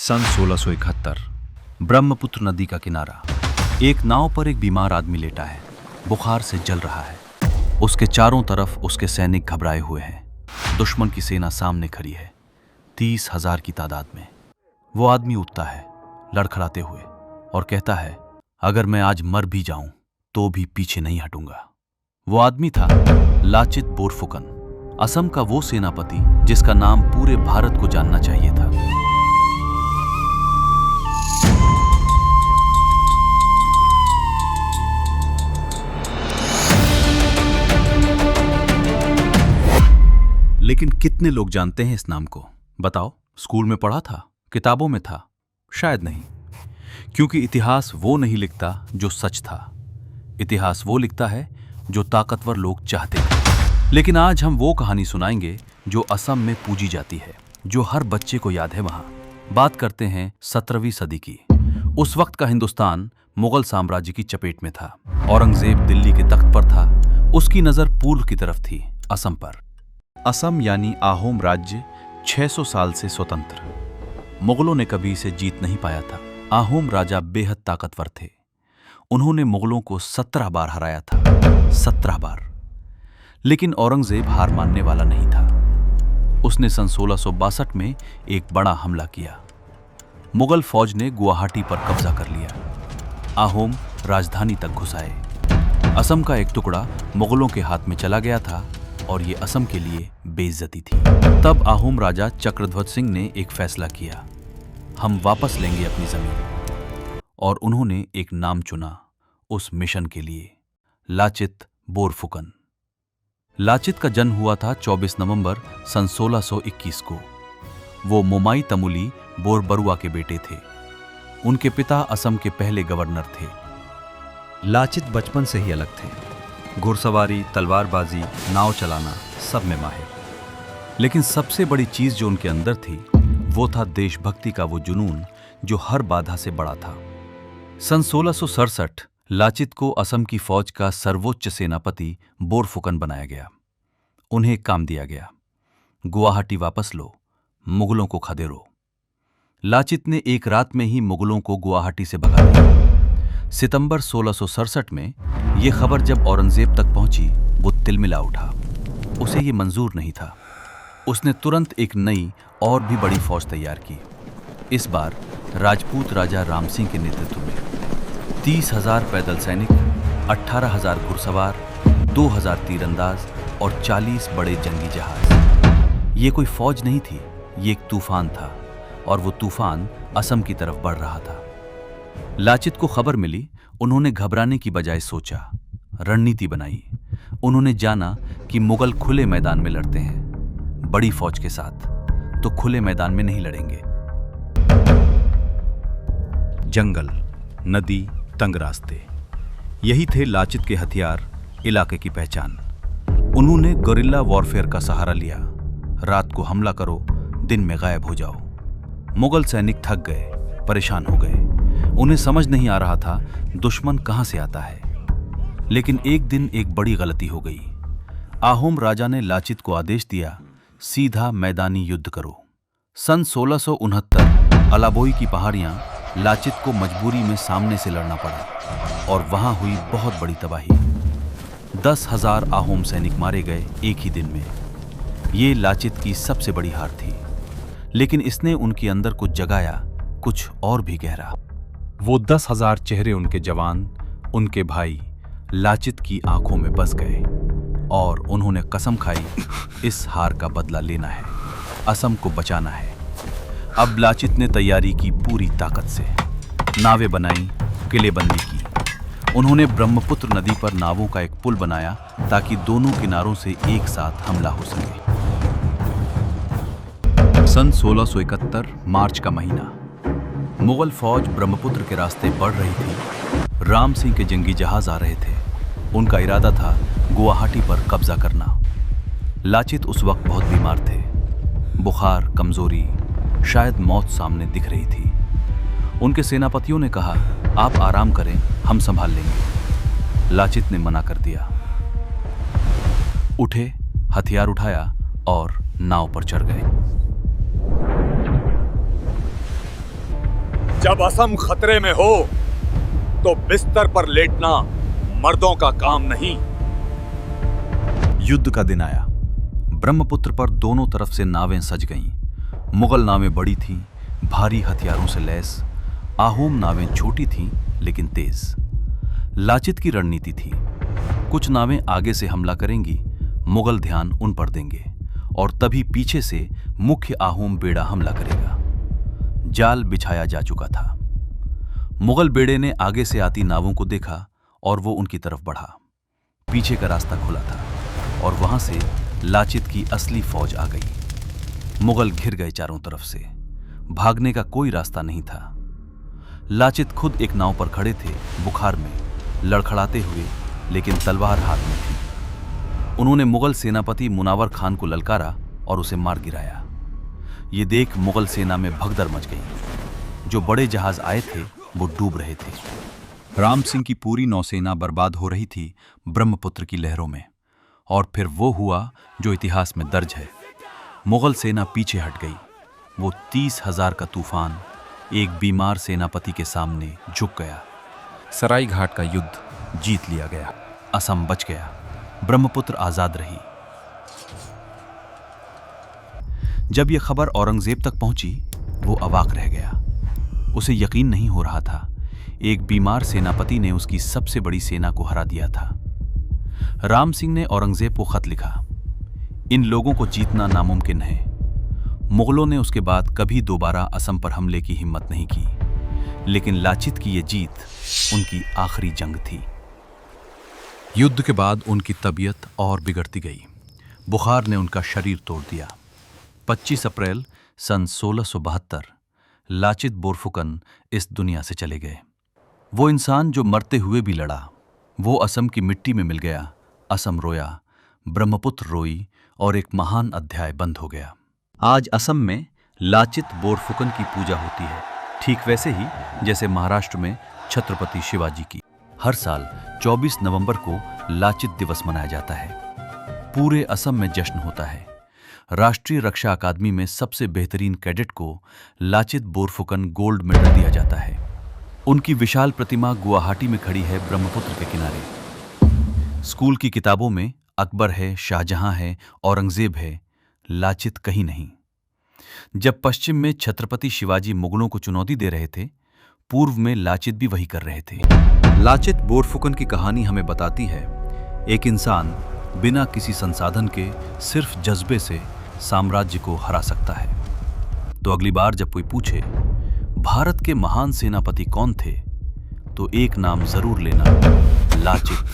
सन 1671 ब्रह्मपुत्र नदी का किनारा। एक नाव पर एक बीमार आदमी लेटा है, बुखार से जल रहा है। उसके चारों तरफ उसके सैनिक घबराए हुए हैं। दुश्मन की सेना सामने खड़ी है, 30,000 की तादाद में। वो आदमी उठता है लड़खड़ाते हुए और कहता है, अगर मैं आज मर भी जाऊं तो भी पीछे नहीं हटूंगा। वो आदमी था लाचित बोरफुकन, असम का वो सेनापति जिसका नाम पूरे भारत को जानना चाहिए था। लेकिन कितने लोग जानते हैं इस नाम को? बताओ, स्कूल में पढ़ा था, किताबों में था? शायद नहीं, क्योंकि इतिहास वो नहीं लिखता जो सच था। इतिहास वो लिखता है जो ताकतवर लोग चाहते थे। लेकिन आज हम वो कहानी सुनाएंगे जो असम में पूजी जाती है, जो हर बच्चे को याद है। वहां बात करते हैं 17वीं सदी की। उस वक्त का हिंदुस्तान मुगल साम्राज्य की चपेट में था। औरंगजेब दिल्ली के तख्त पर था, उसकी नजर पूर्व की तरफ थी, असम पर। असम यानी आहोम राज्य 600 साल से स्वतंत्र। मुगलों ने कभी इसे जीत नहीं पाया था। आहोम राजा बेहद ताकतवर थे। उन्होंने मुगलों को 17 बार हराया था, 17 बार। लेकिन औरंगजेब हार मानने वाला नहीं था। उसने सन 1662 में एक बड़ा हमला किया। मुगल फौज ने गुवाहाटी पर कब्जा कर लिया। आहोम राजधानी तक घुस आए। असम का एक टुकड़ा मुगलों के हाथ में चला गया था और ये असम के लिए बेइज्जती थी। तब आहोम राजा चक्रध्वज सिंह ने एक फैसला किया, हम वापस लेंगे अपनी जमीन। और उन्होंने एक नाम चुना उस मिशन के लिए, लाचित बोरफुकन। लाचित का जन्म हुआ था 24 नवंबर सन 1621 को। वो मोमाई तमुली बोरबरुआ के बेटे थे। उनके पिता असम के पहले गवर्नर थे। लाचित बचपन से ही अलग थे। घुड़सवारी, तलवारबाजी, नाव चलाना, सब में माहिर। लेकिन सबसे बड़ी चीज जो उनके अंदर थी वो था देशभक्ति का वो जुनून जो हर बाधा से बड़ा था। सन 1667 लाचित को असम की फौज का सर्वोच्च सेनापति बोरफुकन बनाया गया। उन्हें काम दिया गया, गुवाहाटी वापस लो, मुगलों को खदेड़ो। लाचित ने एक रात में ही मुगलों को गुवाहाटी से भगा दिया। सितंबर 1667 में यह खबर जब औरंगजेब तक पहुंची, वो तिलमिला उठा। उसे ये मंजूर नहीं था। उसने तुरंत एक नई और भी बड़ी फौज तैयार की। इस बार राजपूत राजा राम सिंह के नेतृत्व में 30,000 पैदल सैनिक, 18,000 घुड़सवार, 2,000 तीरंदाज और 40 बड़े जंगी जहाज। ये कोई फौज नहीं थी, ये एक तूफान था, और वो तूफान असम की तरफ बढ़ रहा था। लाचित को खबर मिली। उन्होंने घबराने की बजाय सोचा, रणनीति बनाई। उन्होंने जाना कि मुगल खुले मैदान में लड़ते हैं, बड़ी फौज के साथ, तो खुले मैदान में नहीं लड़ेंगे। जंगल, नदी, तंग रास्ते, यही थे लाचित के हथियार, इलाके की पहचान। उन्होंने गुरिल्ला वॉरफेयर का सहारा लिया। रात को हमला करो, दिन में गायब हो जाओ। मुगल सैनिक थक गए, परेशान हो गए। उन्हें समझ नहीं आ रहा था दुश्मन कहां से आता है। लेकिन एक दिन एक बड़ी गलती हो गई। आहोम राजा ने लाचित को आदेश दिया, सीधा मैदानी युद्ध करो। सन 1669 अलाबोई की पहाड़ियां लाचित को मजबूरी में सामने से लड़ना पड़ा, और वहां हुई बहुत बड़ी तबाही। 10,000 आहोम सैनिक मारे गए एक ही दिन में। ये लाचित की सबसे बड़ी हार थी। लेकिन इसने उनके अंदर कुछ जगाया, कुछ और भी गहरा। वो 10,000 चेहरे उनके जवान, उनके भाई लाचित की आंखों में बस गए, और उन्होंने कसम खाई, इस हार का बदला लेना है, असम को बचाना है। अब लाचित ने तैयारी की पूरी ताकत से। नावें बनाई, किलेबंदी की। उन्होंने ब्रह्मपुत्र नदी पर नावों का एक पुल बनाया ताकि दोनों किनारों से एक साथ हमला हो सके। सन 1671 मार्च का महीना। मुगल फौज ब्रह्मपुत्र के रास्ते बढ़ रही थी। राम सिंह के जंगी जहाज आ रहे थे। उनका इरादा था गुवाहाटी पर कब्जा करना। लाचित उस वक्त बहुत बीमार थे। बुखार, कमजोरी, शायद मौत सामने दिख रही थी। उनके सेनापतियों ने कहा, आप आराम करें, हम संभाल लेंगे। लाचित ने मना कर दिया। उठे, हथियार उठाया और नाव पर चढ़ गए। जब असम खतरे में हो तो बिस्तर पर लेटना मर्दों का काम नहीं। युद्ध का दिन आया। ब्रह्मपुत्र पर दोनों तरफ से नावें सज गईं। मुगल नावें बड़ी थीं, भारी हथियारों से लैस। आहूम नावें छोटी थीं लेकिन तेज। लाचित की रणनीति थी, कुछ नावें आगे से हमला करेंगी, मुगल ध्यान उन पर देंगे और तभी पीछे से मुख्य आहूम बेड़ा हमला करेगा। जाल बिछाया जा चुका था। मुगल बेड़े ने आगे से आती नावों को देखा और वो उनकी तरफ बढ़ा। पीछे का रास्ता खुला था और वहां से लाचित की असली फौज आ गई। मुगल घिर गए चारों तरफ से। भागने का कोई रास्ता नहीं था। लाचित खुद एक नाव पर खड़े थे, बुखार में, लड़खड़ाते हुए, लेकिन तलवार हाथ में थी। उन्होंने मुगल सेनापति मुनावर खान को ललकारा और उसे मार गिराया। ये देख मुगल सेना में भगदड़ मच गई। जो बड़े जहाज आए थे वो डूब रहे थे। राम सिंह की पूरी नौसेना बर्बाद हो रही थी ब्रह्मपुत्र की लहरों में। और फिर वो हुआ जो इतिहास में दर्ज है। मुगल सेना पीछे हट गई। वो 30,000 का तूफान एक बीमार सेनापति के सामने झुक गया। सराय घाट का युद्ध जीत लिया गया। असम बच गया। ब्रह्मपुत्र आजाद रही। जब यह खबर औरंगजेब तक पहुंची, वो अवाक रह गया। उसे यकीन नहीं हो रहा था। एक बीमार सेनापति ने उसकी सबसे बड़ी सेना को हरा दिया था। राम सिंह ने औरंगजेब को खत लिखा, इन लोगों को जीतना नामुमकिन है। मुगलों ने उसके बाद कभी दोबारा असम पर हमले की हिम्मत नहीं की, लेकिन लाचित की यह जीत उनकी आखिरी जंग थी। युद्ध के बाद उनकी तबीयत और बिगड़ती गई। बुखार ने उनका शरीर तोड़ दिया। 25 अप्रैल सन 1672 लाचित बोरफुकन इस दुनिया से चले गए। वो इंसान जो मरते हुए भी लड़ा, वो असम की मिट्टी में मिल गया। असम रोया, ब्रह्मपुत्र रोई और एक महान अध्याय बंद हो गया। आज असम में लाचित बोरफुकन की पूजा होती है, ठीक वैसे ही जैसे महाराष्ट्र में छत्रपति शिवाजी की। हर साल 24 नवंबर को लाचित दिवस मनाया जाता है। पूरे असम में जश्न होता है। राष्ट्रीय रक्षा अकादमी में सबसे बेहतरीन कैडेट को लाचित बोरफुकन गोल्ड मेडल दिया जाता है। उनकी विशाल प्रतिमा गुवाहाटी में खड़ी है, ब्रह्मपुत्र के किनारे। स्कूल की किताबों में अकबर है, शाहजहां है, औरंगजेब है, लाचित कहीं नहीं। जब पश्चिम में छत्रपति शिवाजी मुगलों को चुनौती दे रहे थे, पूर्व में लाचित भी वही कर रहे थे। लाचित बोरफुकन की कहानी हमें बताती है, एक इंसान बिना किसी संसाधन के सिर्फ जज्बे से साम्राज्य को हरा सकता है। तो अगली बार जब कोई पूछे भारत के महान सेनापति कौन थे, तो एक नाम जरूर लेना, लाचित